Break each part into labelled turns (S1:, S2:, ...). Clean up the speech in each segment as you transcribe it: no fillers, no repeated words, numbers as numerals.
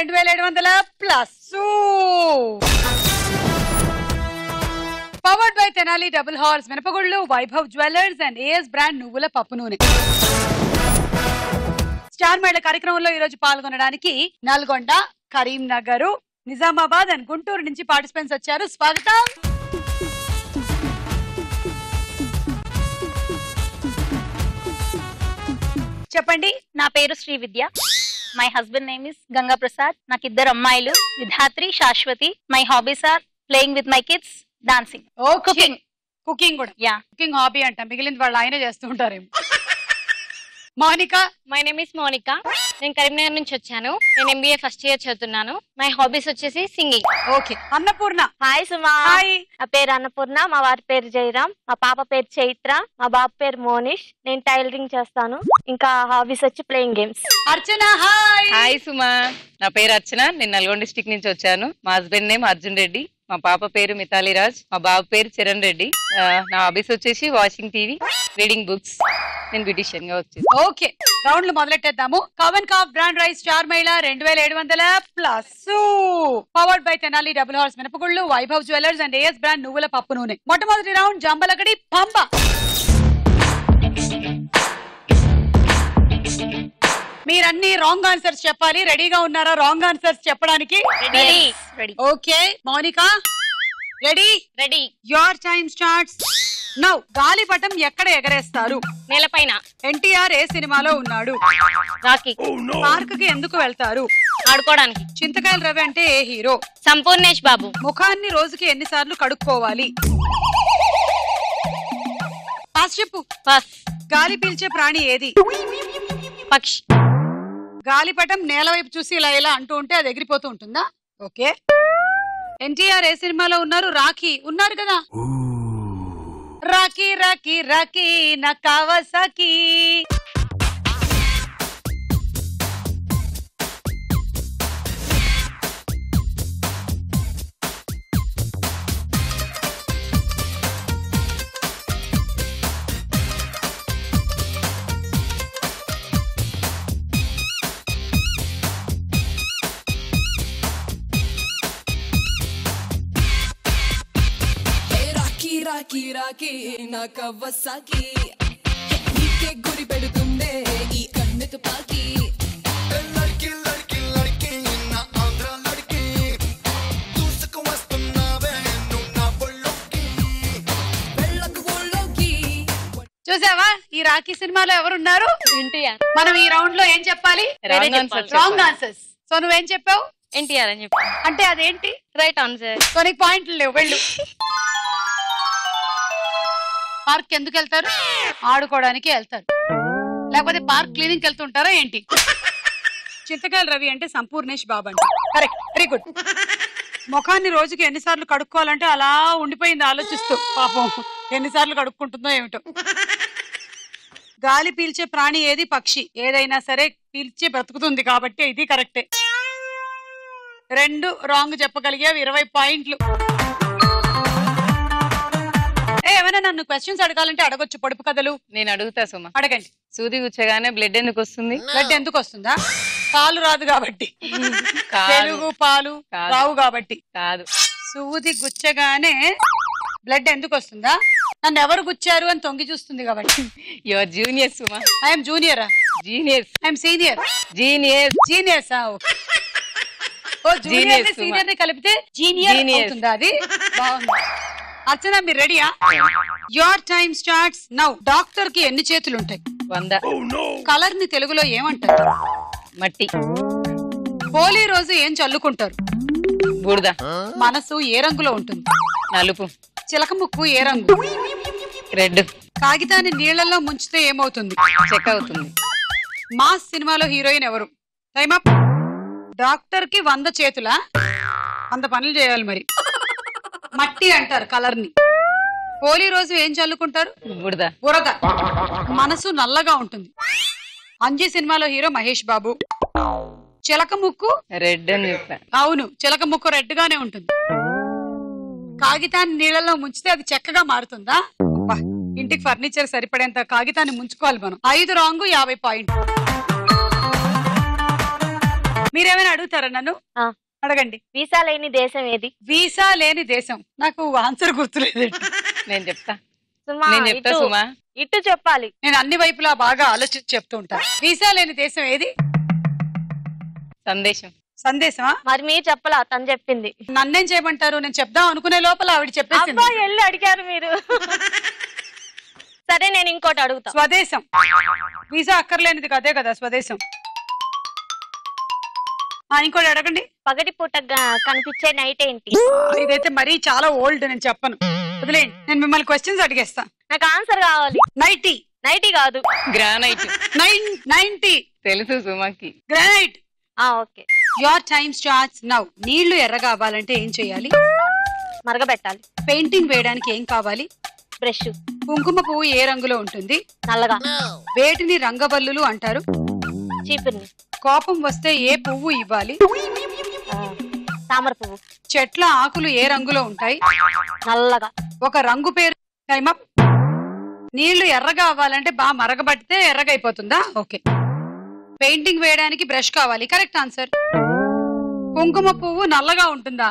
S1: 2700 plus. Powered by Tenali double horse మినపగుళ్ళు, Vaibhav jewellers and AS brand నువ్వుల పప్పు నూనె. స్టార్ మేళ కార్యక్రమంలో ఈ రోజు పాల్గొనడానికి నల్గొండ, కరీంనగర్, నిజామాబాద్ అండ్ గుంటూరు నుంచి పార్టిసిపెంట్స్ వచ్చారు. స్వాగతం. చెప్పండి.
S2: నా పేరు Srividya. My husband name is Ganga Prasad. నాకు ఇద్దరు అమ్మాయిలు, Vidhatri, Shashwati. My hobbies are playing with my kids, dancing,
S1: cooking కూడా.
S2: యా,
S1: కుకింగ్ హాబీ అంట, మిగిలింది వాళ్ళు ఆయనే చేస్తూ ఉంటారేమో. Mounika.
S3: My name is Mounika. నేను కరీంనగర్ నుంచి వచ్చాను. నేను ఎంబీఏ ఫస్ట్ ఇయర్ చదువుతున్నాను. మై హాబీస్ వచ్చేసి సింగింగ్.
S1: ఓకే. అన్నపూర్ణ.
S4: హాయ్ సుమా.
S1: హాయ్.
S4: నా పేరు అన్నపూర్ణ, మా వారి పేరు జయరామ్, మా పాప పేరు చైత్ర, మా బాబు పేరు మోనిష్. నేను టైలరింగ్ చేస్తాను. ఇంకా హాబీస్ వచ్చి ప్లేయింగ్ గేమ్స్.
S1: అర్చన. హాయ్.
S5: హాయ్ సుమా. నా పేరు అర్చన. నేను నల్గొండ డిస్ట్రిక్ట్ నుంచి వచ్చాను. మా హస్బెండ్ నేమ్ అర్జున్ రెడ్డి, మా పాప పేరు మితాలి రాజ్, మా బాబు పేరు చరణ్ రెడ్డి. నా హాబీస్ వచ్చేసి వాషింగ్ టీవీ, రీడింగ్ బుక్స్. నేను బ్యూటిషియన్ గా వచ్చేసి.
S1: ఓకే, రౌండ్లు మొదలెట్టేద్దాము. కవన్ కాఫ్ బ్రాండ్ రైస్ స్టార్ మహిళ 2700 plus. Powered by Tenali double horse మినపగుళ్ళు, Vaibhav jewellers and AS brand నువ్వుల పప్పు నూనె. మొట్టమొదటి రౌండ్ జంబలకడి పంబ. మీరన్నీ రాంగ్ ఆన్సర్స్ చెప్పాలి. రెడీగా ఉన్నారా రాంగ్ ఆన్సర్స్ చెప్పడానికి?
S2: Ready.
S1: Okay Mounika, ready?
S3: Ready.
S1: Your time starts now. గాలిపటం ఎక్కడ ఎగరేస్తారు?
S3: నేలపైన.
S1: ఎన్టీఆర్ ఏ సినిమాలో ఉన్నాడు?
S3: రాకీ.
S1: పార్క్ కి ఎందుకు వెళ్తారు?
S3: ఆడుకోవడానికి.
S1: చింతకాయల రవి అంటే ఏ హీరో?
S3: సంపూర్ణేష్ బాబు.
S1: ముఖాన్ని రోజుకి ఎన్నిసార్లు కడుక్కోవాలి? పాస్ చెప్పు.
S3: పాస్.
S1: గాలి పీల్చే ప్రాణి ఏది?
S3: పక్షి.
S1: గాలిపటం నేల వైపు చూసి ఇలా ఇలా అంటూ ఉంటే అది ఎగిరిపోతూ ఉంటుందా? ఓకే. ఎన్టీఆర్ ఏ సినిమాలో ఉన్నారు? రాఖీ ఉన్నారు కదా. రాఖీ రాఖీ రాఖీ నా కావాసాకి.
S6: రాకీ రాకీ నా కవ్వసాకి, నీకే గురి పెడుతుందే ఈ కన్ను తుపాకి. లడ్కి లడ్కి లడ్కి నా ఆంధ్ర లడ్కి, దూసుకు వస్తున్నావే నువ్వు నా బొళ్ళోకి, వెళ్ళకు బొళ్ళోకి.
S1: చూసావా ఈ రాఖీ సినిమాలో ఎవరున్నారు?
S3: ఎన్టీఆర్.
S1: మనం ఈ రౌండ్ లో ఏం చెప్పాలి? Wrong answers. సో నువ్వేం చెప్పావు?
S3: ఎన్టీఆర్ అని చెప్పి.
S1: అంటే అదేంటి?
S3: Right answer.
S1: సో నీకు పాయింట్లు లేవు, వెళ్ళు. పార్క్ ఎందుకు వెళ్తారు? ఆడుకోవడానికి వెళ్తారు. లేకపోతే పార్క్ క్లీనింగ్ వెళ్తుంటారా ఏంటి? చింతకాయల రవి అంటే సంపూర్ణేష్ బాబు అంటే. Correct, very good. ముఖాన్ని రోజుకి ఎన్నిసార్లు కడుక్కోవాలంటే అలా ఉండిపోయింది ఆలోచిస్తూ. పాపం ఎన్నిసార్లు కడుక్కుంటుందో ఏమిటో. గాలి పీల్చే ప్రాణి ఏది? పక్షి. ఏదైనా సరే పీల్చే బ్రతుకుతుంది కాబట్టి ఇది కరెక్టే. 2 రాంగ్ చెప్పగలిగావు, 20 పాయింట్లు. ఏమైనా నన్ను క్వశ్చన్స్ అడగాలంటే అడగొచ్చు. పొడుపు కథలు
S5: నేను అడుగుతా సుమా.
S1: అడగండి.
S5: సూది గుచ్చగానే బ్లడ్ ఎందుకు వస్తుంది?
S1: బ్లడ్ ఎందుకు వస్తుందా? పాలు రాదు కాబట్టి. తెలుగు పాలు రావు కాబట్టి
S5: కాదు.
S1: సూది గుచ్చగానే బ్లడ్ ఎందుకు వస్తుందా? నన్ను ఎవరు గుచ్చారు అని తొంగి చూస్తుంది కాబట్టి.
S5: Your junior Suma.
S1: ఐఎమ్ జూనియరా?
S5: Genius.
S1: I'm senior.
S5: Genius.
S1: Genius. ఓ జూనియర్ ని సీనియర్ ని కలిపితే జీనియర్ అవుతుందా? అది బాగుంది. అర్చన మీరు రెడీయా? Your time starts now. Doctor కి ఎన్ని చేతులు ఉంటాయి?
S5: 100.
S1: కలర్ ని తెలుగులో ఏమంటారు?
S5: మట్టి.
S1: హోలీ రోజు ఏం చల్లుకుంటారు?
S5: బూడిద.
S1: మనసు ఏ రంగులో ఉంటుంది?
S5: నలుపు.
S1: చిలక ముక్కు ఏ రంగు?
S5: రెడ్.
S1: కాగితాన్ని నీళ్లలో ముంచితే ఏమవుతుంది?
S5: చెక్ అవుతుంది.
S1: మాస్ సినిమాలో హీరోయిన్ ఎవరు? Time up. డాక్టర్ కి 100 చేతులా? 100 పనులు చేయాలి మరి. మట్టి అంటారు కలర్ ని. హోలీ రోజు ఏం చల్లుకుంటారు?
S5: బురద.
S1: బురద. మనసు నల్లగా ఉంటుంది. అంజీ సినిమాలో హీరో మహేష్ బాబు. చిలక ముక్కు
S5: రెడ్ అని చెప్పా.
S1: అవును, చిలక ముక్కు రెడ్ గానే ఉంటుంది. కాగితాన్ని నీళ్ళలో ముంచితే అది చెక్కగా మారుతుందా? ఇంటికి ఫర్నిచర్ సరిపడేంత కాగితాన్ని ముంచుకోవాలి మనం. 5 రాంగ్, 50 పాయింట్. మీరేమైనా అడుగుతారా నన్ను?
S4: ఆ.
S1: అడగండి.
S4: వీసా లేని దేశం ఏది?
S1: వీసా లేని దేశం నాకు ఆన్సర్ గుర్తులేదండి.
S5: నేను చెప్తా
S4: సుమా
S5: నేను చెప్తా
S4: ఇటు
S5: సుమా.
S4: ఇటు చెప్పాలి.
S1: నేను అన్ని వైపులా బాగా ఆలోచించి చెప్తూ ఉంటాను. వీసా లేని దేశం ఏది?
S5: సందేశం.
S1: సందేశమా?
S4: మరి మీరు చెప్పలా, తను చెప్పింది.
S1: నన్నేం చేయమంటారు? నేను చెప్దాం అనుకునే లోపల ఆవిడ చెప్పేసింది.
S4: అబ్బా వెళ్ళి అడిగారు మీరు. సరే నేను ఇంకోటి అడుగుతా.
S1: స్వదేశం. వీసా అక్కర్లేనిది కదే కదా స్వదేశం. ఇంకోటి అడగండి.
S4: పగటి పూట కనిపించే నైట్ ఏంటి?
S1: ఇదైతే మరీ చాలా ఓల్డ్, నేను చెప్పను, వదిలేండి. నేను మిమ్మల్ని క్వశ్చన్స్ అడిగేస్తా.
S4: నాకు ఆన్సర్ కావాలి.
S1: నైటీ.
S4: నైటీ కాదు,
S5: గ్రానైట్.
S1: 90.
S5: తెలుసు సుమాకి.
S1: Granite.
S4: Okay.
S1: Your time starts now. నీళ్లు ఎర్రగా అవ్వాలంటే ఏం చేయాలి?
S4: మరగబెట్టాలి.
S1: పెయింటింగ్ వేయడానికి ఏం కావాలి?
S4: బ్రష్.
S1: కుంకుమ పువ్వు ఏ రంగులో ఉంటుంది?
S4: నల్లగా.
S1: వేటిని రంగవల్లులు అంటారు?
S4: చీపుర్ని.
S1: కోపం వస్తే ఏ పువ్వు ఇవ్వాలి?
S4: తామర పువ్వు.
S1: చెట్ల ఆకులు ఏ రంగులో ఉంటాయి?
S4: నల్లగా.
S1: ఒక రంగు పేరు. Time up. నీళ్లు ఎర్రగా అవ్వాలంటే బాగా మరగబడితే ఎర్రగా అయిపోతుందా? ఓకే. పెయింటింగ్ వేయడానికి బ్రష్ కావాలి. Correct answer. కుంకుమ పువ్వు నల్లగా ఉంటుందా?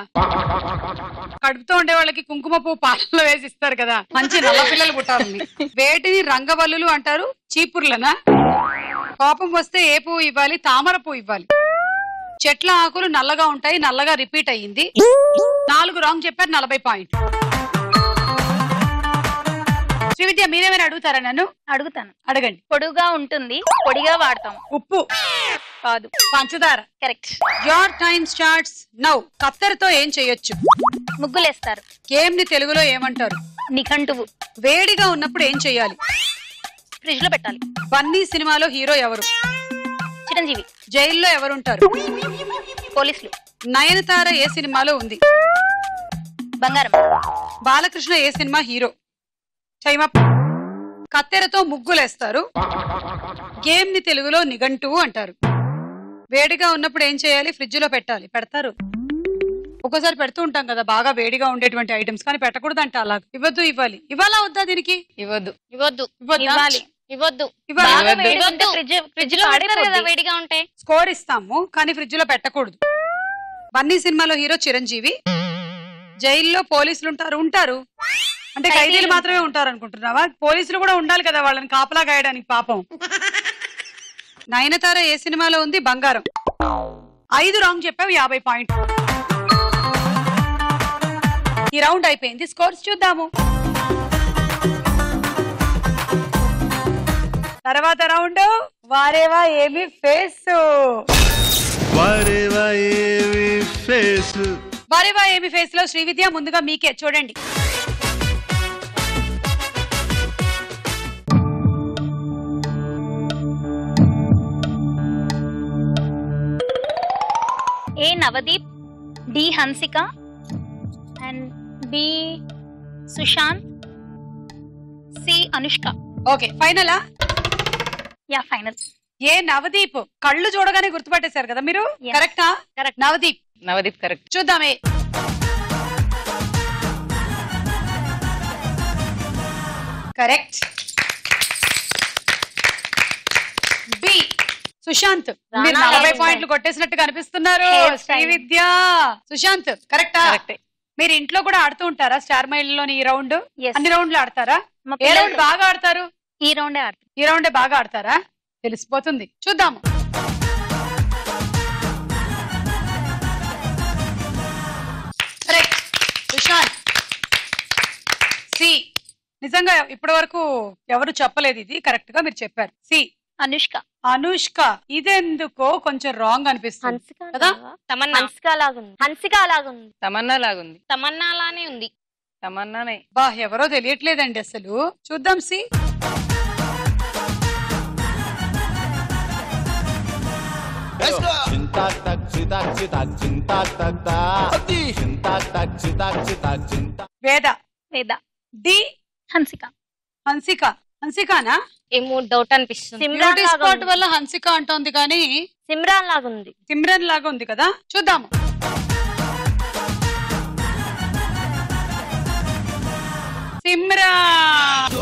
S1: కడుపుతో ఉండే వాళ్ళకి కుంకుమ పువ్వు పాలలో వేసి ఇస్తారు కదా, మంచి నల్ల పిల్లలు పుట్టాలని. వేటిని రంగవల్లులు అంటారు? చీపుర్లనా? కోపం వస్తే ఏ పువ్వు ఇవ్వాలి? తామర పువ్వు ఇవ్వాలి. చెట్ల ఆకులు నల్లగా ఉంటాయి, నల్లగా రిపీట్ అయ్యింది. 4 రాంగ్ చెప్పారు. 40 పాయింట్. శ్రీవిద్య మీరేమైనా అడుగుతారా నన్ను?
S2: అడుగుతాను.
S1: అడగండి.
S2: పొడుగా ఉంటుంది, పొడిగా వాడతాం.
S1: ఉప్పు.
S2: కాదు.
S1: పంచదార.
S2: Correct.
S1: Your time starts now. కత్తెరతో ఏం చేయొచ్చు?
S2: ముగ్గులేస్తారు.
S1: గేమ్ ని తెలుగులో ఏమంటారు?
S2: నిఘంటువు.
S1: వేడిగా ఉన్నప్పుడు ఏం చెయ్యాలి?
S2: ఫ్రిడ్జ్ లో పెట్టాలి.
S1: బన్నీ సినిమాలో హీరో ఎవరు?
S2: చిరంజీవి.
S1: జైల్లో ఎవరుంటారు?
S2: పోలీసులు.
S1: నయనతార ఏ సినిమాలో ఉంది?
S2: బంగారం.
S1: బాలకృష్ణ ఏ సినిమా హీరో? Time up. కత్తెరతో ముగ్గులేస్తారు. గేమ్ ని తెలుగులో నిఘంటువు అంటారు. వేడిగా ఉన్నప్పుడు ఏం చేయాలి? ఫ్రిడ్జ్ లో పెట్టాలి. పెడతారు. ఒక్కోసారి పెడుతూ ఉంటాం కదా బాగా వేడిగా ఉండేటువంటి ఐటమ్స్, కానీ పెట్టకూడదు అంట. అలా ఇవ్వద్దు. ఇవ్వాలి. ఇవ్వాలా వద్దా? దీనికి
S5: ఇవ్వద్దు.
S3: ఇవ్వద్దు.
S1: ఇవ్వద్దా?
S3: ఇవ్వాలి. ఇవ్వద్దు.
S1: ఇవ్వాలా?
S2: బాగా వేడిగా ఉంటే
S3: ఇవ్వద్దు. ఫ్రిడ్జ్ లో పెడతారు కదా వేడిగా ఉంటే.
S1: స్కోర్ ఇస్తాము, కానీ ఫ్రిడ్జ్ లో పెట్టకూడదు. బన్నీ సినిమాలో హీరో చిరంజీవి. జైల్లో పోలీసులు ఉంటారు. అంటే ఖైదీలు మాత్రమే ఉంటారు అనుకుంటున్నావా? పోలీసులు కూడా ఉండాలి కదా వాళ్ళని కాపలా గాయడానికి పాపం. నయనతార ఏ సినిమాలో ఉంది? బంగారం. 5 రాంగ్ చెప్పావు. 50 పాయింట్. ఈ రౌండ్ అయిపోయింది. స్కోర్స్ చూద్దాము. తర్వాత రౌండ్ వారేవా ఏమి ఫేస్.
S7: వారేవా
S1: ఏమి ఫేస్ లో శ్రీవిద్య ముందుగా మీకే. చూడండి.
S2: A Navdeep, D Hansika and B Sushanth, C Anushka.
S1: Okay, ఫైనలా?
S2: Yeah final.
S1: ఏ నవదీప్. కళ్ళు చూడగానే గుర్తుపట్టేశారు కదా మీరు.
S2: Yes.
S1: కరెక్టా? కరెక్ట్. నవదీప్.
S5: నవదీప్ కరెక్ట్.
S1: చూద్దామే. కరెక్ట్. బి సుశాంత్. మీరు 40 పాయింట్లు కొట్టేసినట్టు కనిపిస్తున్నారు. శ్రీవిద్య, సుశాంత్ కరెక్టా?
S5: కరెక్టే.
S1: మీరు ఇంట్లో కూడా ఆడుతూ ఉంటారా స్టార్ మైల్ లోని ఈ రౌండ్?
S2: Yes.
S1: అన్ని రౌండ్లు ఆడతారా?
S2: మా
S1: ఏ రౌండ్
S2: పిల్లలు
S1: బాగా ఆడతారు?
S2: ఈ రౌండే ఆడతారు.
S1: ఈ రౌండే బాగా ఆడతారా? తెలిసిపోతుంది. చూద్దాము. కరెక్ట్. సుశాంత్. సి. నిజంగా ఇప్పటి వరకు ఎవరు చెప్పలేదు ఇది. కరెక్ట్ గా మీరు చెప్పారు. సి.
S2: అనుష్క.
S1: అనుష్క. ఇదెందుకో కొంచెం రాంగ్ అనిపిస్తుంది
S4: హన్సిక
S1: కదా?
S3: తమన్నా.
S4: హన్సిక లాగుంది. హన్సిక లాగుంది.
S5: తమన్నా లాగుంది.
S3: తమన్నా లానే ఉంది.
S5: తమన్నానే.
S1: బా ఎవరో తెలియట్లేదండి అసలు. చూద్దాం. సి. వేద.
S2: వేద.
S1: డి.
S2: హన్సిక.
S1: హన్సిక. హన్సికానా?
S3: ఏమో డౌట్ అనిపిస్తుంది.
S4: సిమ్రాన్
S1: బ్యూటీ
S4: లాగా
S1: స్పాట్
S4: ఉంది.
S1: వల్ల హన్సిక అంటోంది కానీ
S4: సిమ్రాన్ లాగుంది.
S1: సిమ్రన్ లాగా ఉంది కదా. చూద్దాము. సిమ్రాన్.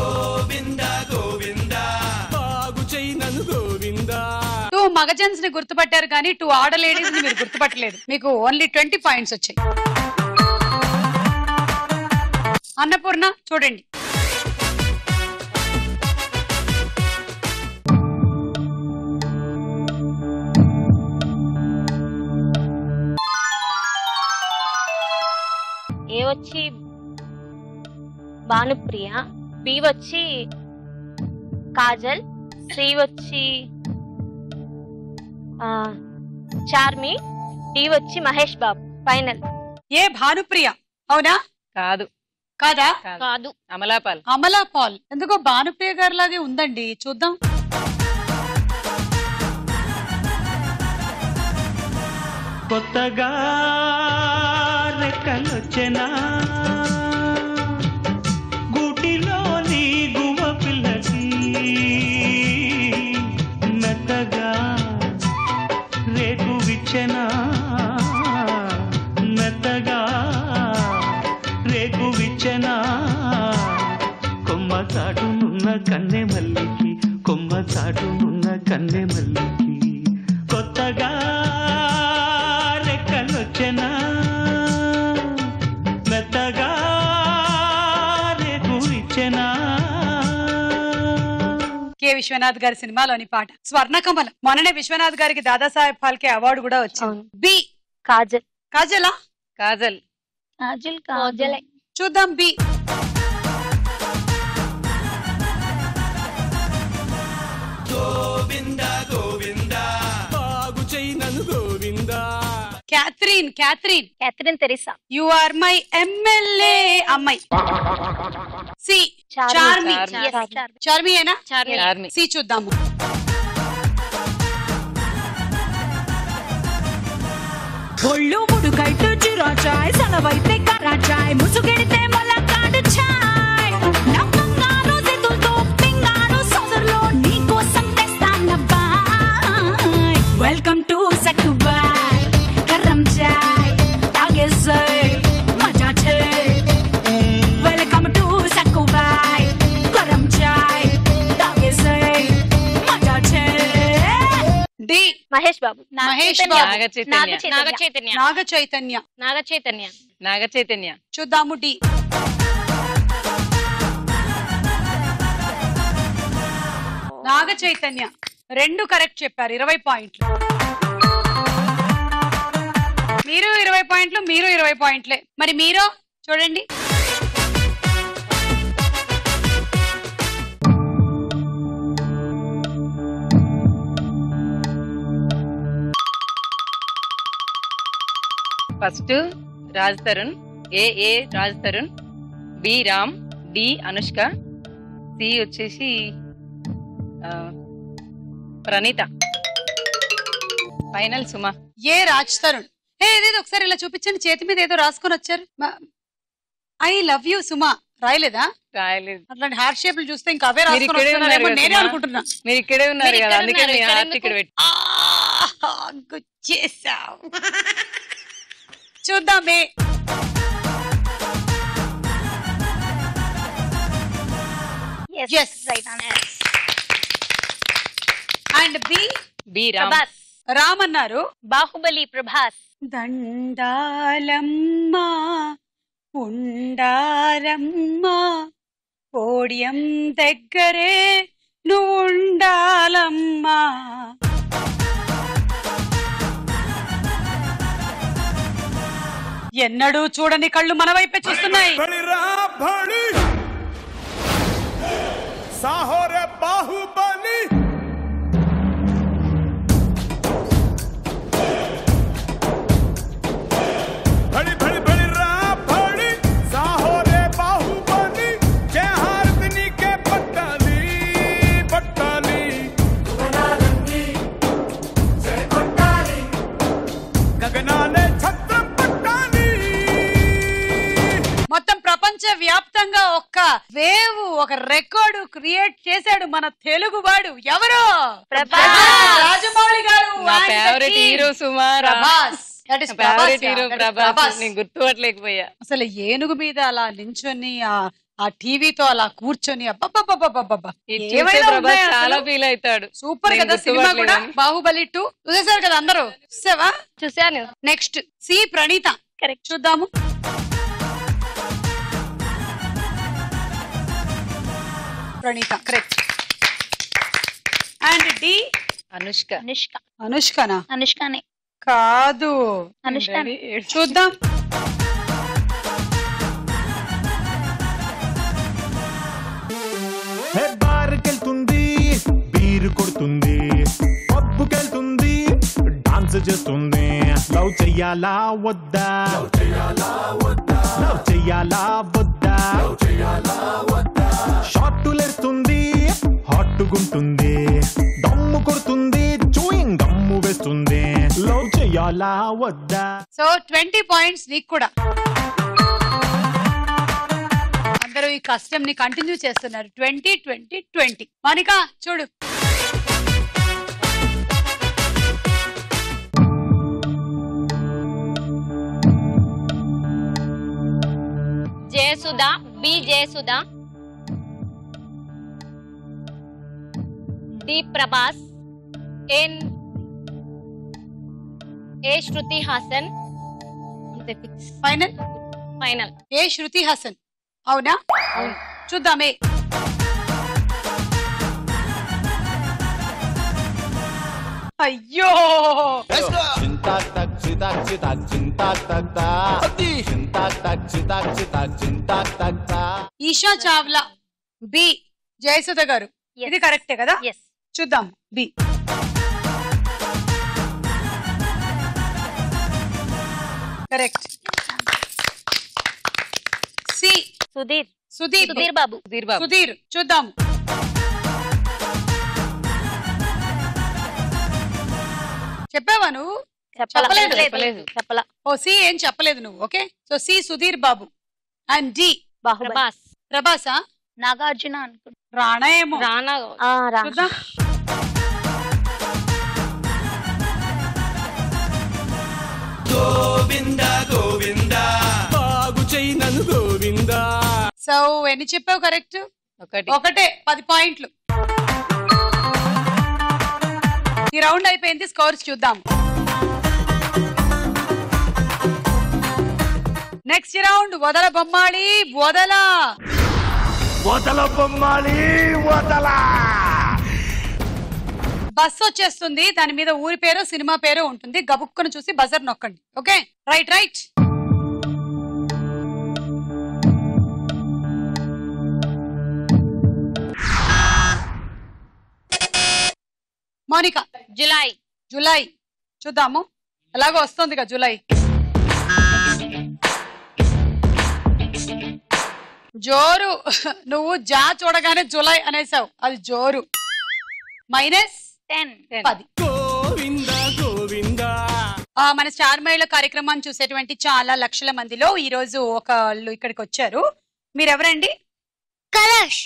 S1: 2 మగ వర్జన్స్ ని గుర్తుపట్టారు కానీ 2 ఆడలేడీస్ ని మీరు గుర్తుపట్టలేదు. మీకు ఓన్లీ 20 పాయింట్స్ వచ్చాయి. అన్నపూర్ణ చూడండి.
S4: ఏ వచ్చి భానుప్రియ, బి వచ్చి కాజల్, సి వచ్చి చార్మి, డి వచ్చి మహేష్ బాబు. ఫైనల్
S1: ఏ భానుప్రియ అవునా?
S5: కాదు.
S1: కాదా?
S3: కాదు.
S5: అమలాపాల్.
S1: అమలా పాల్. ఎందుకో భానుప్రియ గారి లాగే ఉందండి. చూద్దాం.
S7: కొత్తగా రెక్కలొచ్చెనా గూటిలోని గువ్వ పిల్లకి మెత్తగా రేకు విచ్చెనా మెత్తగా రేకు విచ్చెనా కొమ్మ చాటునున్న కన్నె మల్లికి కొమ్మ చాటునున్న కన్నె మల్లికి కొత్తగా రెక్కలొచ్చెనా మెత్తగా రేకు ఇచ్చెనా.
S1: కె విశ్వనాథ్ గారి సినిమాలోని పాట స్వర్ణకమలం. మొన్ననే విశ్వనాథ్ గారికి దాదాసాహెబ్ ఫాల్కే అవార్డు కూడా వచ్చింది. బి
S4: కాజల్.
S1: కాజలా?
S5: కాజల్.
S3: కాజలే.
S1: చూద్దాం. B. Catherine. Catherine.
S2: Catherine Tresa.
S1: You are my MLA అమ్మాయి. సి చార్మి.
S5: చార్మి.
S2: Yes, చార్మి.
S1: చార్మి ఏనా?
S5: చార్మి.
S1: సి చూద్దాము.
S6: ఒళ్ళు ముడుకైతే జీరా చాయ్ సెలవైతే కరా చాయ్ ముసుగెడితే మొలకాడు చాయ్ నమ్మంగాను చేతులతో పింగాను సోదరులో నీకోసం తెస్తానబ్బాయ్ వెల్కమ్ టు సక్కుబాయ్ కర్రం చాయ్ తాగేసాయ్ మజా చాయ్ వెల్కమ్ టు సక్కుబాయ్ కర్రం చాయ్ తాగేసాయ్ మజా చాయ్.
S1: డి
S4: మహేష్ బాబు.
S1: మహేష్
S2: చైతన్య.
S1: బాబు.
S5: నాగ చైతన్య.
S3: నాగ చైతన్య.
S1: నాగ చైతన్య.
S3: నాగ చైతన్య.
S5: నాగ చైతన్య.
S1: చూద్దాము. డి. నాగ చైతన్య. 2 కరెక్ట్ చెప్పారు. 20 పాయింట్లు. మీరు 20 పాయింట్లు, మీరు 20 పాయింట్లే. మరి మీరు చూడండి.
S5: First Raj Tarun. A Raj Tarun, B Ram, D Anushka, C వచ్చేసి ప్రణీత. ఫైనల్ సుమ.
S1: ఏ రాజ్ తరుణ్. ఏదేదో ఒకసారి ఇలా చూపించండి. చేతి మీద ఏదో రాసుకొని వచ్చారు. ఐ లవ్ యూ సుమా రాయలేదా?
S5: రాయలేదు.
S1: అట్లాంటి హార్ట్ షేప్లు చూస్తే ఇంకా అవే
S5: మీరు
S1: రాసుకొని
S5: ఇక్కడే
S1: వస్తున్నారేమో
S5: ఉన్నారు
S1: నేనే
S5: కదా
S1: అనుకుంటున్నా.
S5: మీరు ఇక్కడే ఉన్నారు
S3: మీరు
S5: కదా,
S3: ఇక్కడ
S5: అందుకే
S3: ఉన్నారు,
S5: మీ
S3: ఇక్కడ
S5: హార్ట్
S3: ఎందుకు?
S5: ఇక్కడ పెట్టి.
S1: గుచ్చేసావు. చూద్దామే.
S2: Yes,
S1: Yes.
S2: right answer.
S1: And B
S5: B Ram.
S2: Prabhas.
S1: Ram అన్నారు.
S2: బాహుబలి ప్రభాస్.
S1: దండాలమ్మా ఉండారమ్మా పోడియం దగ్గరే నువ్వుండాలమ్మా. ఎన్నడూ చూడని కళ్ళు మన వైపే చూస్తున్నాయి.
S8: సాహోరే బాహుబలి బడి బడి బడి రా బడి సాహోరే బాహుబలి జయ హారతిని కే పట్టాలి పట్టాలి గగనాలంది జయ పట్టాలి గగనాలే ఛత్రం పట్టాలి.
S1: మొత్తం ప్రపంచ వ్యాప్తంగా ఒక్క వేవ్, ఒక రికార్డు క్రియేట్ చేశాడు మన తెలుగు వాడు. ఎవరు? రాజమౌళి గారు.
S5: నా favourite hero Suma.
S1: Prabhas. That is
S5: favourite
S1: Prabhas,
S5: hero
S1: yeah, that is
S5: Prabhas.
S1: Prabhas.
S5: నేను గుర్తుపట్టలేకపోయా.
S1: అసలు ఏనుగు మీద అలా నించొని ఆ ఆ టీవీతో అలా కూర్చొని అబ్బబ్బబ్బబ్బబ్బబ్బా
S5: ఇది చూస్తే
S1: ఏమైనా
S5: ప్రభాస్
S1: ఉన్నాయా
S5: చాలా
S1: అసలు?
S5: ఫీల్ అవుతాడు.
S1: సూపర్
S5: నేను
S1: కదా సినిమా కూడా.
S5: గుర్తుపట్టలేదని.
S1: బాహుబలి 2 చూసేసారు కదా అందరూ? చూసావా?
S3: చూసాను.
S1: Next C Praneetha.
S3: కరెక్ట్.
S1: చూద్దాము. Praneetha correct. And D
S5: Anushka.
S2: Anushka.
S1: అనుష్కనా?
S2: అనుష్కనే.
S1: కాదు,
S2: అనుష్కనే.
S1: చూద్దాం.
S8: హే బార్కెళ్తుంది, బీరు కొడుతుంది, పబ్బుకెళ్తుంది, డాన్స్ చేస్తుంది. లవ్ చెయ్యాలా వద్దా, లవ్ చెయ్యాలా వద్దా, షార్టులేస్తుంది, హాట్టుగుంటుంది, దమ్ము కొడుతుంది, చూయింగ్ దమ్ము వేస్తుంది. లవ్ చెయ్యాలా వద్దా?
S1: సో 20 పాయింట్స్ నీకు కూడా. అందరూ ఈ కష్టం ని కంటిన్యూ చేస్తున్నారు. 20 20 20. మౌనిక చూడు.
S3: Jayasudha, B Jayasudha, D Prabhas, A Shruti Haasan. అంతే fix.
S1: Final
S3: final.
S1: A Shruti Haasan. అవునా? చూద్దామే. అయ్యో, ఈషా చావ్లా, బి జయసుధ గారు.
S2: Yes.
S1: ఇది కరెక్టే కదా?
S2: ఎస్.
S1: చూద్దాం. B correct. C
S2: Sudheer.
S1: Sudeep.
S2: Sudheer Babu.
S5: Sudheer Babu.
S1: Sudheer. చూద్దాం. చెప్పావా నువ్వు? చెప్పలేదు.
S2: చెప్పలా.
S1: ఓ సి ఏం చెప్పలేదు నువ్వు. Okay, so C Sudheer Babu. And D
S2: Baahubali.
S3: Prabhas.
S1: ప్రభాసా?
S2: నాగార్జున అనుకుంటా.
S1: రాణా ఏమో.
S3: రానా.
S1: చూద్దాం. సో ఎన్ని చెప్పావు? కరెక్ట్
S5: ఒకటి.
S1: ఒకటే. 10 పాయింట్లు. ఈ రౌండ్ అయిపోయింది. స్కోర్స్ చూద్దాం. నెక్స్ట్ రౌండ్ వదల బొమ్మాళి వదల.
S8: వదల బొమ్మాలి వదల.
S1: బస్ వచ్చేస్తుంది, దాని మీద ఊరి పేరు సినిమా పేరు ఉంటుంది. గబుక్కును చూసి బజర్ నొక్కండి. Okay, right right. Mounika.
S3: July.
S1: July. చూద్దాము. ఎలాగో వస్తుంది కదా జులై. జోరు. నువ్వు జా చూడగానే జులై అనేసావు, అది జోరు.
S2: -10.
S1: -10. మన స్టార్ మహిళ కార్యక్రమాన్ని చూసేటువంటి చాలా లక్షల మందిలో ఈ రోజు ఒకళ్ళు ఇక్కడికి వచ్చారు. మీరెవరండి?
S4: కలష్.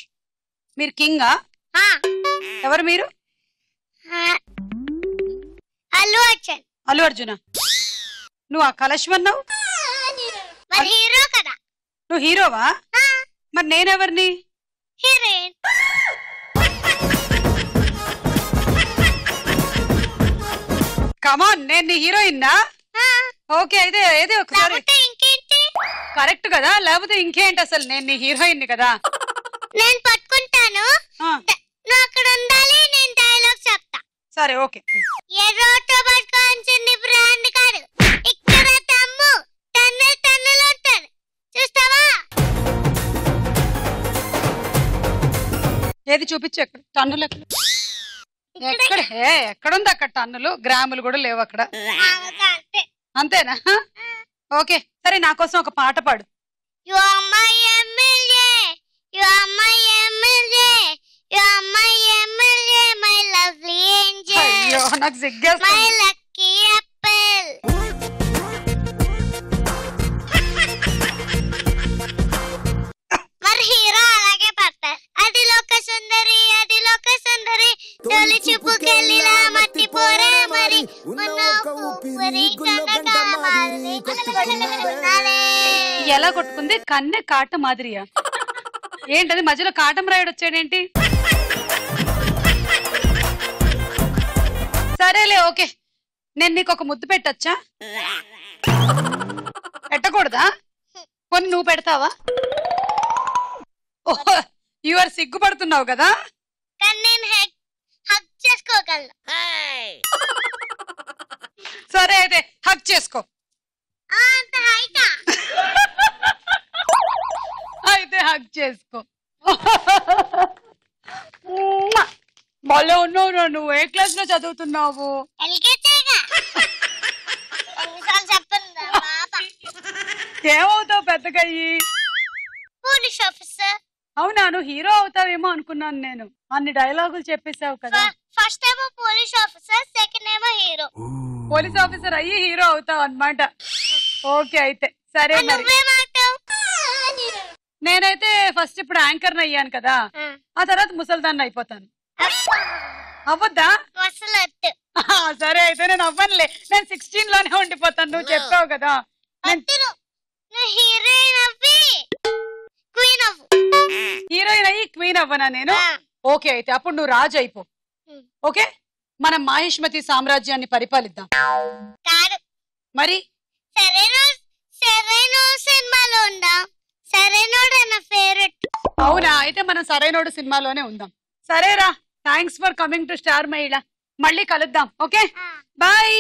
S1: మీరు కింగా? ఎవరు మీరు?
S4: అల్లు అర్జున్.
S1: అల్లు అర్జున. నువ్వు ఆ కలశ్వన్నావు?
S4: మరి హీరో కదా.
S1: నువ్వు హీరోవా? మరి నేనెవరిని?
S4: హీరోయిన్.
S1: కమాన్, నేను నీ హీరోయిన్నా? ఓకే, అయితే ఏదో ఒకసారి.
S4: ఇంకేంటి?
S1: కరెక్ట్ కదా, లేకపోతే ఇంకేంటి? అసలు నేను నీ హీరోయిన్ కదా.
S4: నేను పట్టుకుంటాను, నువ్వు అక్కడ ఉండాలి, నేను డైలాగ్ చెప్తా.
S1: సరే ఓకే.
S4: ఏ రోడ్డు పట్టుకోవాల్సింది బ్రాండ్ కాదు, ఇక్కడ తమ్ము టన్నులు ఉంటారు, చూస్తావా?
S1: ఏది చూపించు. ఎక్కడ టన్నులు? ఎక్కడ? ఎక్కడుంది అక్కడ టన్నులు? గ్రాములు కూడా లేవు అక్కడ. అంతేనా? ఓకే, సరే నా కోసం ఒక పాట పాడు.
S4: You are my MLA, you are my MLA, you are my MLA, my lovely angel.
S1: అయ్యో, నాకు సిగ్గేస్తుంది.
S4: My lucky apple. మరి హీరో అలాగే పడతారు. అది లోక సుందరి, అది లోక సుందరి, తొలి చూపుకెళ్ళిలా మట్టి పోరే మరి
S1: ఎలా కొట్టుకుంది? కన్నె కాట మాదిరియా? ఏంటది మధ్యలో కాటం రాయుడు వచ్చాడేంటి? సరేలే ఓకే, నేను నీకు ఒక ముద్దు పెట్టచ్చా? పెట్టకూడదా? కొన్ని నువ్వు పెడతావా? ఓహో యు ఆర్ సిగ్గుపడుతున్నావు కదా?
S4: కానీ నేను హగ్ చేసుకోగలను.
S1: సరే అయితే హగ్ చేసుకో.
S4: అంత హైటా?
S1: అయితే హగ్ చేసుకో. భలే ఉన్నావు. నువ్వు ఏ క్లాస్ లో చదువుతున్నావు?
S4: ఎల్కేజీగా. ఎన్నిసార్లు చెప్పండి బాబా.
S1: ఏమవుతావు పెద్దగా అయ్యి?
S4: Police officer.
S1: అవునా, నువ్వు హీరో అవుతావేమో అనుకున్నాను నేను. అన్ని డైలాగులు చెప్పేసావు కదా.
S4: ఫస్ట్ ఏమో పోలీస్ ఆఫీసర్, సెకండ్ ఏమో హీరో.
S1: పోలీస్ ఆఫీసర్ అయ్యి హీరో అవుతావు అన్నమాట. ఓకే అయితే సరే. మరి
S4: నువ్వేమంటావు?
S1: నేనైతే ఫస్ట్ ఇప్పుడు యాంకర్ అయ్యాను కదా, ఆ తర్వాత ముసల్దాన్ని అయిపోతాను. అవ్వద్దా?
S4: ముసలొద్దు.
S1: సరే అయితే నేను అవ్వనులే, నేను 16 లోనే ఉండిపోతాను. నువ్వు చెప్పావు కదా.
S4: నువ్వు హీరోయిన్ అవ్వి క్వీన్ అవ్వు.
S1: హీరోయిన్ అయ్యి క్వీన్ అవ్వనా నేను? ఓకే అయితే అప్పుడు నువ్వు రాజు అయిపో. ఓకే, మనం మాహిష్మతి సామ్రాజ్యాన్ని పరిపాలిద్దాం.
S4: కాదు
S1: మరి
S4: సరైన సినిమాలో ఉందాం. సరైనోడు నా ఫేవరెట్.
S1: అవునా, అయితే మనం సరైనోడు సినిమాలోనే ఉందాం. సరేరా, thanks for coming to star Mahila. మళ్ళీ కలుద్దాం. Okay bye.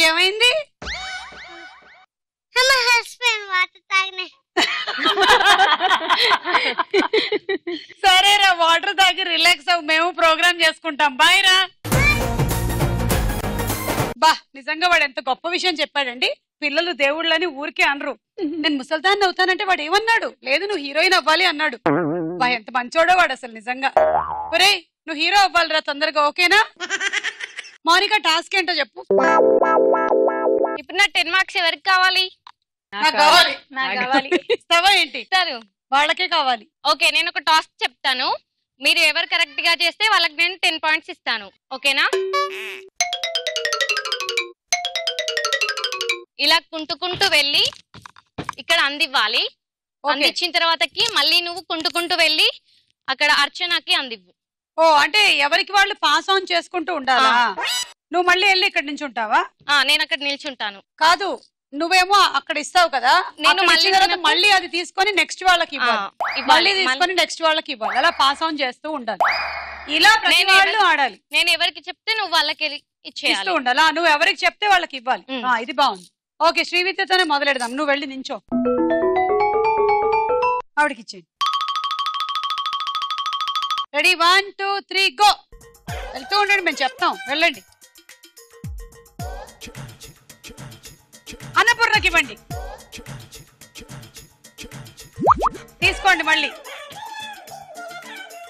S1: ఏమైంది?
S4: మా హస్బెండ్ వాటర్ తాగిన.
S1: సరేరా, వాటర్ తాగి రిలాక్స్ అవ్వు. మేము ప్రోగ్రామ్ చేసుకుంటాం. బాయ్ రా. బా, నిజంగా వాడు ఎంత గొప్ప విషయం చెప్పాడండి. పిల్లలు దేవుళ్ళని ఊరికే అనరు. నేను ముసల్దాన్ని అవుతానంటే వాడు ఏమన్నాడు? లేదు నువ్వు హీరోయిన్ అవ్వాలి అన్నాడు. బా, ఎంత మంచోడో వాడు అసలు నిజంగా. ఒరేయ్, నువ్వు హీరో అవ్వాలిరా తొందరగా. ఓకేనా? మౌనిక, టాస్క్ ఏంటో చెప్పు.
S3: ఇప్పుడు నా 10 మార్క్స్ ఎవరికి కావాలి?
S1: నాకు కావాలి.
S3: నాకు కావాలి.
S1: ఇస్తావా ఏంటి?
S3: ఇస్తారు.
S1: వాళ్ళకే కావాలి.
S3: ఓకే, నేను ఒక టాస్క్ చెప్తాను. మీరు ఎవరు కరెక్ట్ గా చేస్తే వాళ్ళకి నేను 10 పాయింట్స్ ఇస్తాను. ఓకేనా? ఇలా కుంటుకుంటూ వెళ్ళి ఇక్కడ అందివ్వాలి. అందించిన తర్వాతకి మళ్ళీ నువ్వు కుంటుకుంటూ వెళ్ళి అక్కడ అర్చనకి అందివ్వు.
S1: ఓ, అంటే ఎవరికి వాళ్ళు పాస్ ఆన్ చేసుకుంటూ ఉండాలా? నువ్వు మళ్ళీ వెళ్ళి ఇక్కడ నుంచి ఉంటావా?
S3: నేను అక్కడ నిల్చుంటాను.
S1: కాదు, నువ్వేమో అక్కడ ఇస్తావు కదా,
S3: నేను
S1: మళ్ళీ అది తీసుకొని నెక్స్ట్ వాళ్ళకి ఇవ్వాలి. మళ్ళీ తీసుకొని నెక్స్ట్ వాళ్ళకి ఇవ్వాలి. అలా పాస్ ఆన్ చేస్తూ ఉండాలి. ఇలా ప్రతి వాళ్ళు ఆడాలి.
S3: నేను ఎవరికి చెప్తే నువ్వు వాళ్ళకి
S1: ఇస్తూ ఉండాలి. నువ్వు ఎవరికి చెప్తే వాళ్ళకి ఇవ్వాలి. ఇది బాగుంది. ఓకే, శ్రీవిద్యతోనే మొదలెడదాం. నువ్వు వెళ్ళి నించో, ఆవిడకి ఇచ్చేయండి. Ready, 1 2 3 go. వెళ్తూ ఉండండి, మేము చెప్తాం. వెళ్ళండి. అన్నపూర్ణకి ఇవ్వండి. తీసుకోండి మళ్ళీ.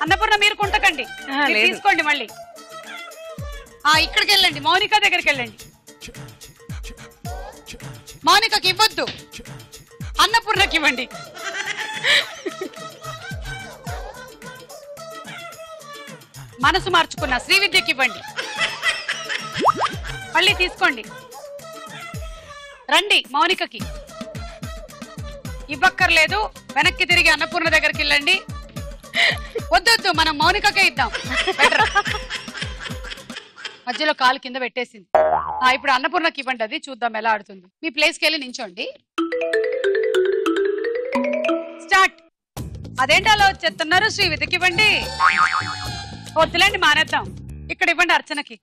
S1: అన్నపూర్ణ మీరు కుంటకండి, తీసుకోండి మళ్ళీ. ఇక్కడికి వెళ్ళండి, మౌనిక దగ్గరికి వెళ్ళండి. మౌనికకి ఇవ్వద్దు, అన్నపూర్ణకి ఇవ్వండి. మనసు మార్చుకున్న శ్రీవిద్యకి ఇవ్వండి. మళ్ళీ తీసుకోండి. రండి, మౌనికకి ఇవ్వక్కర్లేదు. వెనక్కి తిరిగి అన్నపూర్ణ దగ్గరికి వెళ్ళండి. వద్దొద్దు, మనం మౌనికకే ఇద్దాం. మధ్యలో కాలు కింద పెట్టేసింది. ఇప్పుడు అన్నపూర్ణకి ఇవ్వండి, అది చూద్దాం ఎలా ఆడుతుంది. మీ ప్లేస్కి వెళ్ళి నించోండి. స్టార్ట్. అదేంటి అలా వచ్చేస్తున్నారు? శ్రీవిద్యకి ఇవ్వండి. వద్దులేండి, మానేద్దాం. ఇక్కడ ఇవ్వండి అర్చనకి.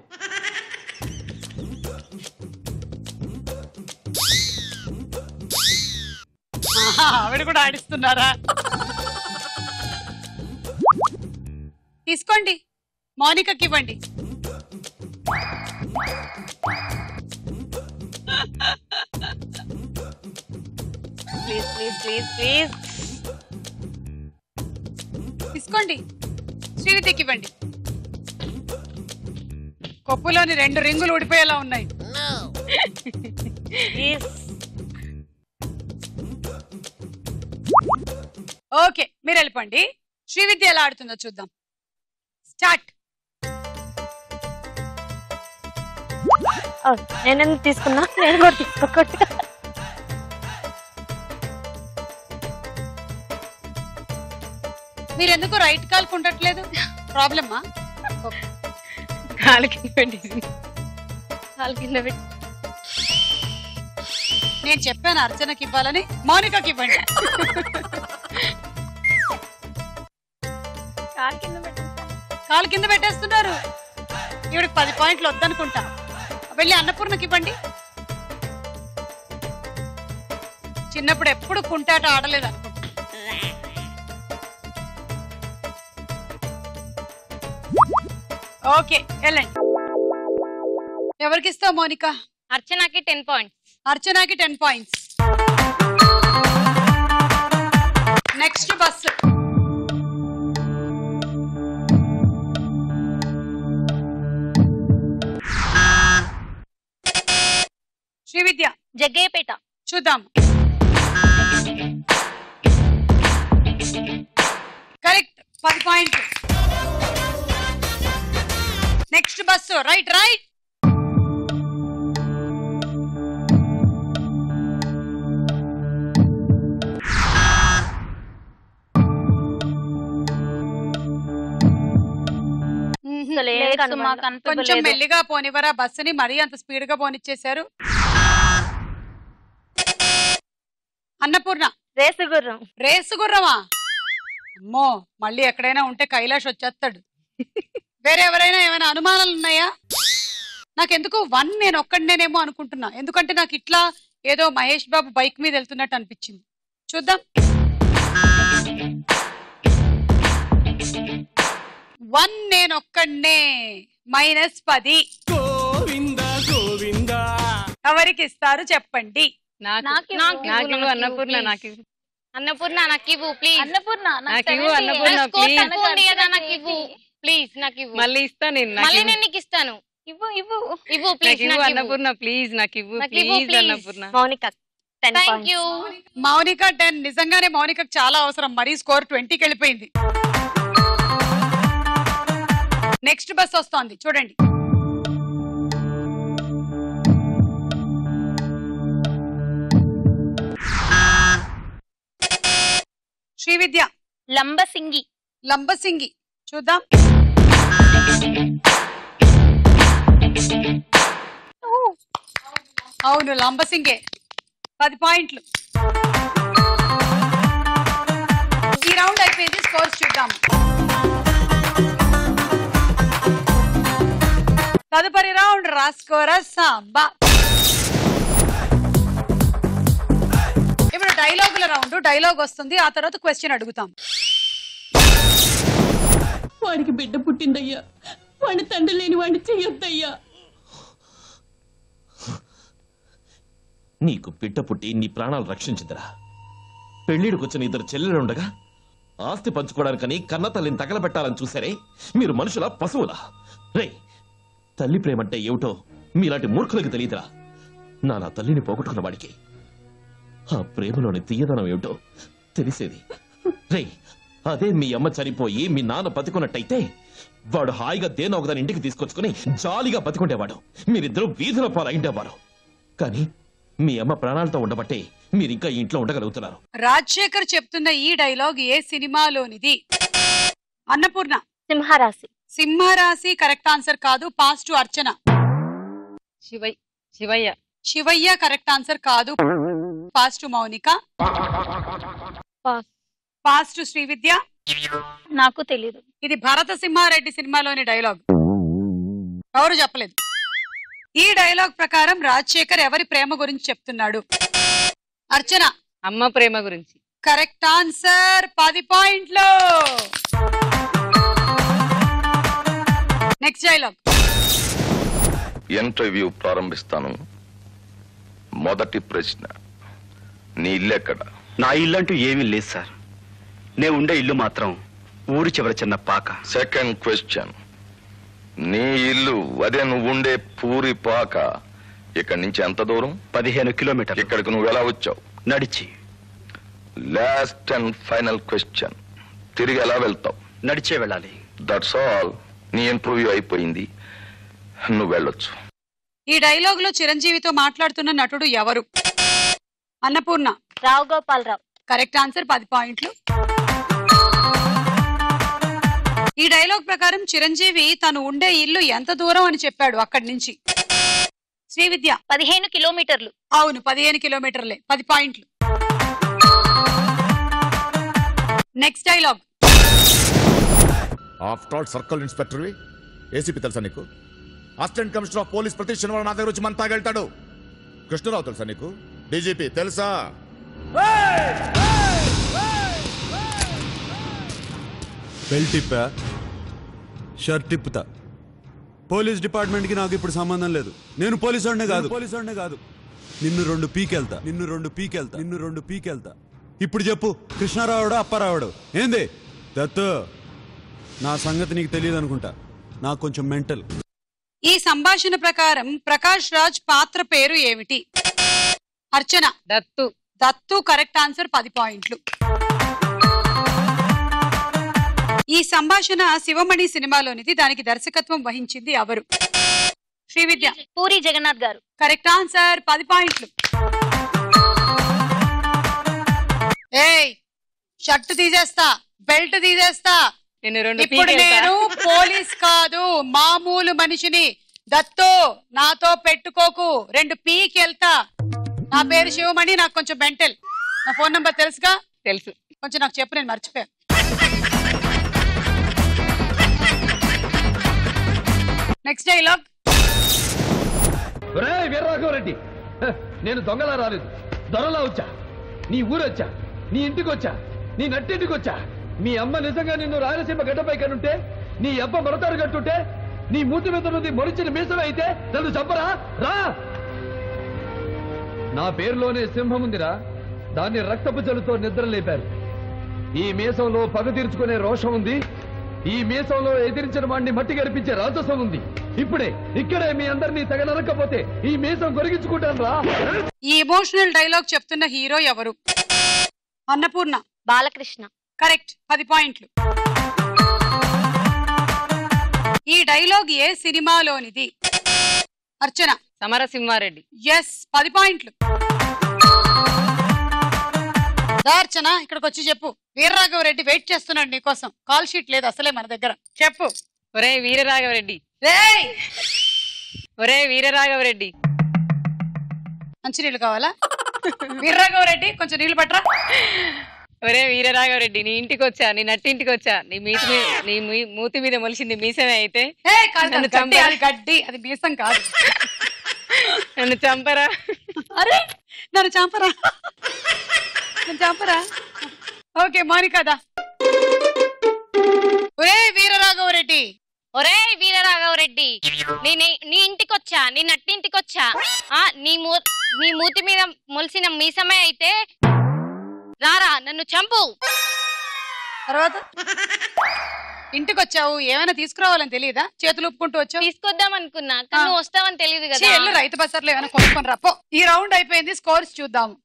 S1: ఆవిడ కూడా ఆడిస్తున్నారా? తీసుకోండి, మౌనికకి ఇవ్వండి.
S3: Please please please please.
S1: తీసుకోండి. శ్రీవిద్యకి ఇవ్వండి. కొప్పులోని 2 రింగులు ఊడిపోయేలా ఉన్నాయి. ఓకే, మీరు వెళ్ళిపోండి. శ్రీవిద్య ఎలా ఆడుతుందో చూద్దాం. స్టార్ట్.
S9: నేను తీసుకున్నా, నేను కూడా తీసుకోకూడదు.
S1: మీరు ఎందుకు రైట్ కాల్ కుంటట్లేదు? ప్రాబ్లమా?
S5: కాలు కింద పెట్టి
S1: నేను చెప్పాను అర్చనకి ఇవ్వాలని. మౌనికకి ఇవ్వండి. కాలు కింద పెట్టేస్తున్నారు. ఇవిడికి 10 పాయింట్లు వద్దనుకుంటా. వెళ్ళి అన్నపూర్ణకి ఇవ్వండి. చిన్నప్పుడు ఎప్పుడు కుంటాట ఆడలేదు అనుకుంటా. ఓకే, వెళ్ళండి. ఎవరికి ఇస్తావు మౌనిక?
S3: అర్చనకి 10 పాయింట్స్.
S1: అర్చనకి 10 points. Next bus. Srividya.
S2: Jaggayyapeta.
S1: చూద్దాం. కరెక్ట్, 10 పాయింట్లు. Next bus. Right right. కొంచెం మెల్లిగా పోనివరా బస్సుని? మరీ అంత స్పీడ్ గా పోనిచ్చేశారు. అన్నపూర్ణ.
S9: రేసుగుర్రం.
S1: రేసుగుర్రమా? అమ్మో, మళ్ళీ ఎక్కడైనా ఉంటే కైలాష్ వచ్చేస్తాడు. వేరే ఎవరైనా ఏమైనా అనుమానాలు ఉన్నాయా? నాకెందుకు 1 నేను ఒక్కడనేమో అనుకుంటున్నా. ఎందుకంటే నాకు ఇట్లా ఏదో మహేష్ బాబు బైక్ మీద వెళ్తున్నట్టు అనిపించింది. చూద్దాం. 1 నేను ఒక్కడనే. -10. ఎవరికి ఇస్తారు చెప్పండి.
S5: అన్నపూర్ణ నాకు
S3: అన్నపూర్ణ నాకు ఇవ్వు ప్లీజ్.
S2: అన్నపూర్ణ
S5: నాకు ఇవ్వు. అన్నపూర్ణ ప్లీజ్.
S3: నాకు ఇవ్వు ప్లీజ్. నాకు ఇవ్వు.
S5: మళ్ళీ ఇస్తా నేను.
S3: మళ్ళీ నేను నీకు ఇస్తాను.
S2: ఇవ్వు ఇవ్వు
S3: ఇవ్వు ప్లీజ్.
S5: అన్నపూర్ణ ప్లీజ్ నాకు ఇవ్వు please. Annapurna.
S9: Mounika 10
S3: thank
S9: points.
S3: You.
S1: Mounika 10. నిజంగానే మౌనికకు చాలా అవసరం. మరీ స్కోర్ 20కి వెళ్ళిపోయింది. నెక్స్ట్ బస్ వస్తోంది, చూడండి. శ్రీవిద్య.
S2: లంబసింగి.
S1: లంబసింగి. చూద్దాం. అవును, లంబసింగే. 10 పాయింట్లు. ఈ రౌండ్ అయిపోయింది. స్కోర్స్ చూద్దాం. తదుపరి రౌండ్ రాస్కోర సాంబా. ఇప్పుడు డైలాగుల రౌండ్. డైలాగ్ వస్తుంది, ఆ తర్వాత క్వశ్చన్ అడుగుతాం.
S10: వాడికి బిడ్డ పుట్టిందయ్యా, వాడి తండ్రి లేని వాడిని చెయ్యొద్దయ్యా.
S11: నీకు బిడ్డ పుట్టి నీ ప్రాణాలు రక్షించిందిరా. పెళ్లిడికొచ్చిన 2 చెల్లెలు ఉండగా ఆస్తి పంచుకోవడానికని కన్న తల్లిని తగలబెట్టాలని చూసారే మీరు. మనుషుల పశువులా? రే, తల్లి ప్రేమంటే ఏమిటో మీలాంటి మూర్ఖులకి తెలియదురా. నా తల్లిని పోగొట్టుకున్న వాడికి ఆ ప్రేమలోని తీయదనం ఏమిటో తెలిసేది. రే, అదే మీ అమ్మ చనిపోయి మీ నాన్న బతికున్నట్టయితే వాడు హాయిగా దేనో ఒకదాని ఇంటికి తీసుకొచ్చుకుని జాలీగా బతికుండేవాడు. మీరిద్దరూ వీధిలో పాలైండేవారు. కానీ మీ అమ్మ ప్రాణాలతో ఉండబట్టే మీరింకా ఈ ఇంట్లో ఉండగలుగుతున్నారు.
S1: రాజశేఖర్ చెప్తున్న ఈ డైలాగ్ ఏ సినిమాలోనిది? అన్నపూర్ణ.
S9: సింహరాశి.
S1: సింహరాశి కరెక్ట్ ఆన్సర్ కాదు. Pass to Archana.
S5: Shivayya.
S1: Shivayya correct answer కాదు. Pass to Mounika. Pass to Srividya.
S2: నాకు తెలీదు.
S1: ఇది భరత సింహారెడ్డి సినిమాలోని డైలాగ్. ఎవరు చెప్పలేదు. ఈ డైలాగ్ ప్రకారం రాజశేఖర్ ఎవరి ప్రేమ గురించి చెప్తున్నాడు? అర్చన.
S5: అమ్మ ప్రేమ గురించి.
S1: Correct answer. 10 పాయింట్లు. Next dialogue.
S12: ఇంటర్వ్యూ ప్రారంభిస్తాను. మొదటి ప్రశ్న, నీ ఇల్లు ఎక్కడ?
S13: నా ఇల్లు అంటూ ఏమీ లేదు సార్. నేను ఉండే ఇల్లు మాత్రం ఊరి చివర చిన్న పాక.
S12: సెకండ్ క్వశ్చన్, నీ ఇల్లు అదే నువ్వు ఉండే పూరి పాక ఇక్కడి నుంచి ఎంత దూరం?
S13: 15 కిలోమీటర్లు.
S12: ఇక్కడికి నువ్వు ఎలా వచ్చావు?
S13: నడిచి.
S12: లాస్ట్ అండ్ ఫైనల్ క్వశ్చన్, తిరిగి ఎలా వెళ్తావు?
S13: నడిచే వెళ్ళాలి.
S12: That's all. నీ ఇంటర్వ్యూ అయిపోయింది, నువ్వు వెళ్ళొచ్చు.
S1: ఈ డైలాగ్ లో చిరంజీవితో మాట్లాడుతున్న నటుడు ఎవరు? అన్నపూర్ణ.
S9: రావు గోపాలరావు.
S1: కరెక్ట్ ఆన్సర్, 10 పాయింట్లు. ఈ డైలాగ్ ప్రకారం చిరంజీవి తను ఉండే ఇల్లు ఎంత దూరం అని చెప్పాడు అక్కడి నుంచి? శ్రీవిద్య.
S2: 15 కిలోమీటర్లు.
S1: అవును, 15 కిలోమీటర్లే, 10 పాయింట్లు. Next dialogue.
S8: After all circle ఇన్స్పెక్టర్వి, ఏసీపీ తెలుసా నీకు? అసిస్టెంట్ కమిషనర్ ఆఫ్ పోలీస్ ప్రతి శనివారం నా దగ్గర వచ్చి మన తాగెళ్తాడు. కృష్ణరావు తెలుసా నీకు? డీజీపీ తెలుసా?
S14: బెల్ట్ తిప్పా, షర్ట్ తిప్పుతా. పోలీస్ డిపార్ట్మెంట్ కి నాకు ఇప్పుడు సంబంధం లేదు. నేను పోలీసు కాదు. నిన్ను 2 పీకెళ్తా. ఇప్పుడు చెప్పు, కృష్ణారావుడు అప్పారావుడు ఏంది? దత్తు, నా సంగతి నీకు తెలియదు అనుకుంటా. నాకు కొంచెం మెంటల్.
S1: ఈ సంభాషణ ప్రకారం ప్రకాష్ రాజ్ పాత్ర పేరు ఏమిటి? అర్చన. దత్తు కరెక్ట్ ఆన్సర్, 10 పాయింట్లు. ఈ సంభాషణ శివమణి సినిమాలోనిది. దానికి దర్శకత్వం వహించింది ఎవరు? శ్రీవిద్య.
S2: పూరి జగన్నాథ్ గారు.
S1: కరెక్ట్ ఆన్సర్, 10 పాయింట్లు. ఏయ్, షర్ట్ తీసేస్తా, బెల్ట్ తీసేస్తా. ఇప్పుడు నేను పోలీస్ కాదు, మామూలు మనిషిని. దత్తు, నాతో పెట్టుకోకు, 2 పీకి వెళ్తా. నా పేరు శివమణి, నాకు కొంచెం మెంటల్. నా ఫోన్ నంబర్ తెలుసుగా?
S5: తెలుసు.
S1: కొంచెం నాకు చెప్పు, నేను మర్చిపోయా. Next dialogue.
S15: వీరరాఘవరెడ్డి, నేను దొంగలా రాలేదు, దొరలా వచ్చా. నీ ఊరొచ్చా, నీ ఇంటికి వచ్చా, నీ నట్టింటికి వచ్చా. మీ అమ్మ నిజంగా నిన్ను రాయలసీమ గడ్డపై కనుంటే, నీ అబ్బ మరతారు కట్టుంటే, నీ మూతి మీద నుండి మొలిచిన మీసమే అయితే నన్ను చంపరా? రా. నా పేరులోనే సింహం ఉందిరా, దాన్ని రక్తపు జలుతో నిద్ర లేపారు. ఈ మీసంలో పగ తీర్చుకునే రోషం ఉంది, ఈ మీసంలో ఎదిరించిన వాడిని మట్టి గరిపించే రాజసం ఉంది. ఇక్కడే మీ అందరినీ తగలనకపోతే ఈ మీసం కొరిగించుకుంటాను రా.
S1: ఈ ఎమోషనల్ డైలాగ్ చెప్తున్న హీరో ఎవరు? అన్నపూర్ణ.
S9: బాలకృష్ణ.
S1: కరెక్ట్, 10 పాయింట్లు. ఈ డైలాగ్ ఏ సినిమాలోనిది? అర్చన.
S5: సమరసింహారెడ్డి.
S1: ఎస్, 10 పాయింట్లు. అర్చన, ఇక్కడికి వచ్చి చెప్పు. వీరరాఘవరెడ్డి వెయిట్ చేస్తున్నాడు నీకోసం. కాల్ షీట్ లేదు అసలే మన దగ్గర. చెప్పు.
S5: ఒరే వీరరాఘవరెడ్డి.
S1: మంచి నీళ్ళు కావాలా? వీరరాఘవరెడ్డి, కొంచెం నీళ్లు పట్టరా.
S5: ఒరే వీరరాఘవరెడ్డి, నీ ఇంటికి వచ్చా, నీ నట్టింటికి వచ్చా. నీ మూతి మీద మొలిసింది మీసమే అయితే
S1: గడ్డి, అది మీసం కాదు.
S5: నన్ను చంపరా.
S1: అరే, నన్ను చంపరా. ఓకే, మౌనికదా. ఒరే వీరరాఘవరెడ్డి.
S3: నీ ఇంటికి వచ్చా, నీ నట్టింటికి వచ్చా. నీ మూతి మీద మొలిసిన మీసమే అయితే రారా, నన్ను చంపు.
S1: తర్వాత ఇంటికి వచ్చావు, ఏమైనా తీసుకురావాలని తెలియదా? చేతులు ఒప్పుకుంటూ వచ్చావు.
S3: తీసుకొద్దాం అనుకున్నా, కానీ నువ్వు వస్తావని తెలియదు కదా.
S1: రైతు బజార్లో ఏమైనా కొనుక్కొని రాపో. ఈ రౌండ్ అయిపోయింది, స్కోర్స్ చూద్దాము.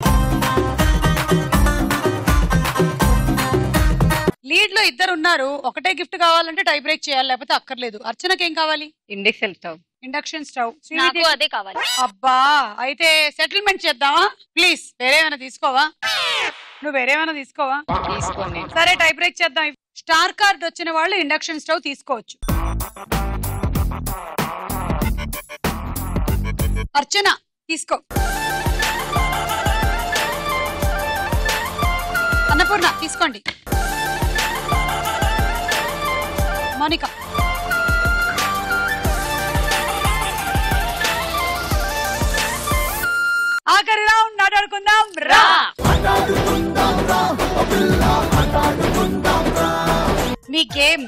S1: లీడ్ లో 2 ఉన్నారు. ఒకటే గిఫ్ట్ కావాలంటే టై బ్రేక్ చేయాలి, లేకపోతే అక్కర్లేదు. అర్చనకి ఏం కావాలి? Induction stove.
S2: నాకు అదే కావాలి.
S1: అబ్బా, అయితే సెటిల్మెంట్ చేద్దామా? ప్లీజ్, వేరేమైనా తీసుకోవా? నువ్వు వేరేమైనా తీసుకోవా?
S5: తీసుకోండి.
S1: సరే, టై బ్రేక్ చేద్దాం. స్టార్ కార్డ్ వచ్చిన వాళ్ళు ఇండక్షన్ స్టవ్ తీసుకోవచ్చు. అర్చన తీసుకో. అన్నపూర్ణ తీసుకోండి. మౌనిక. ఆఖరి రౌండ్ ఆడుకుందాం రా. మీ గేమ్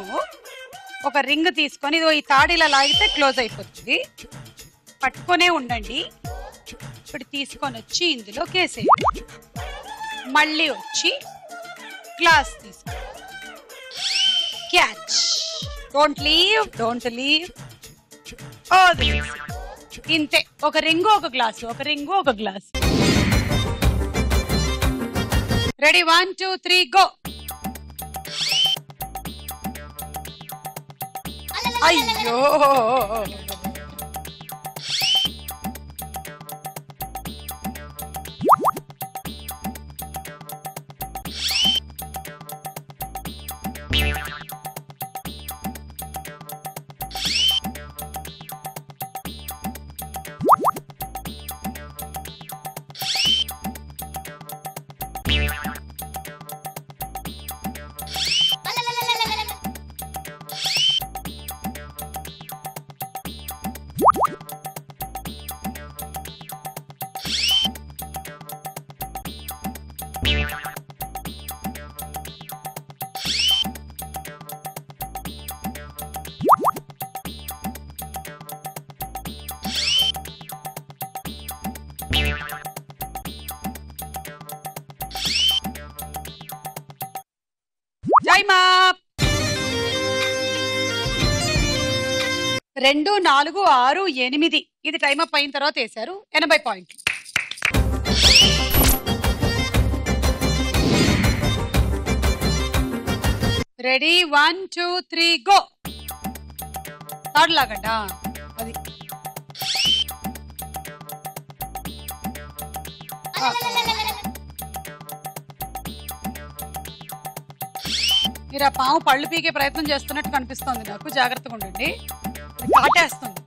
S1: ఒక రింగ్ తీసుకొని ఈ తాడిలా లాగితే క్లోజ్ అయిపోతుంది. పట్టుకొనే ఉండండి. ఇప్పుడు తీసుకొని వచ్చి ఇందులో కేసేయండి. మళ్ళీ వచ్చి గ్లాస్ తీసుకో. క్యాచ్. Don't leave. ఇంతే. ఒక రింగు ఒక గ్లాసు. Ready 1 2 3 go. అయ్యో టైమ్ అప్. 2 4 6 8. ఇది టైమ్ అప్ అయిన తర్వాత వేశారు. 80 పాయింట్లు. Ready 1 2 3 go. థర్డ్ లాగండి. అది మీరు ఆ పాము పళ్ళు పీకే ప్రయత్నం చేస్తున్నట్టు కనిపిస్తోంది నాకు. జాగ్రత్తగా ఉండండి, కాటేస్తుంది.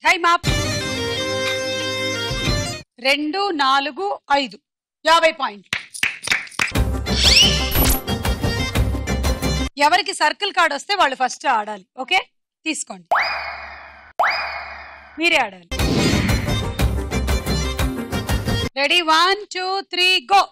S1: Time up. 2 4 5 50 పాయింట్లు. ఎవరికి సర్కిల్ కార్డ్ వస్తే వాళ్ళు ఫస్ట్ ఆడాలి. ఓకే, తీసుకోండి. మీరే ఆడాలి. Ready 1 2 3 go.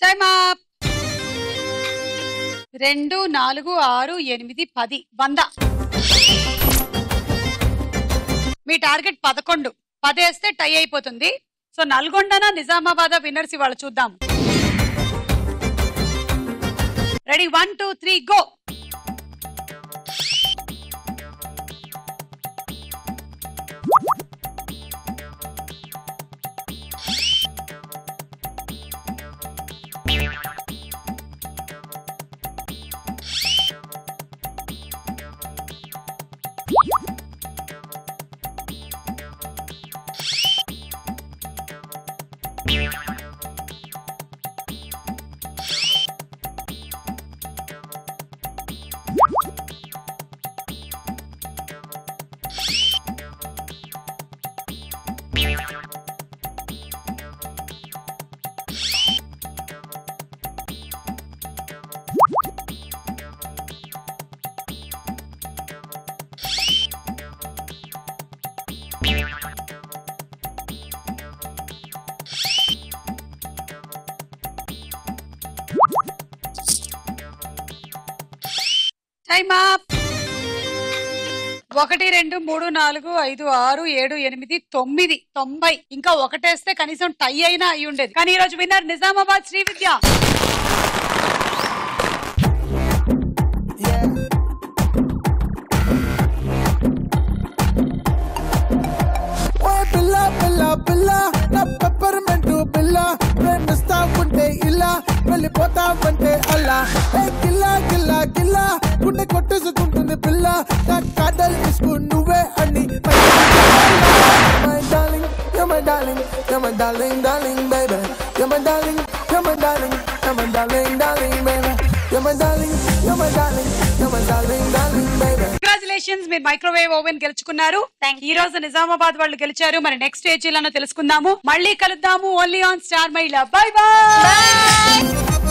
S1: Time up. 2 4 6 8 10 100. మీ టార్గెట్ 11. 10 వేస్తే టై అయిపోతుంది. సో నల్గొండనా నిజామాబాద్ విన్నర్స్ ఇవాళ చూద్దాం. Ready 1 2 3 go. Time up. 1 2 3 4 5 6 7 8 9 90. ఇంకా ఒకటేస్తే కనీసం టై అయినా అయి ఉండేది. కానీ ఈ రోజు విన్నర్ నిజామాబాద్ శ్రీ విద్య.
S16: పిల్ల పిల్ల పిల్ల నా పెప్పర్మెంటు పిల్ల ప్రేమిస్తావుంటే ఇలా వెళ్ళిపోతావంటే అలా గిల్లా గిల్లా గిల్లా గుండె కొట్టేసుకుంటుంది పిల్ల నా కాదల్ తీసుకు నువ్వే అని my darling you're my darling you're my darling darling baby you're my darling you're my darling you're my darling darling baby you're my darling you're my darling you're my darling darling baby.
S1: Congratulations, మీరు microwave oven గెలుచుకున్నారు. ఈ రోజు నిజామాబాద్ వాళ్ళు గెలిచారు. మరి next ఏజీలను తెలుసుకుందాము. మళ్ళీ కలుద్దాము ఓన్లీ ఆన్ స్టార్ మహిళ. By by.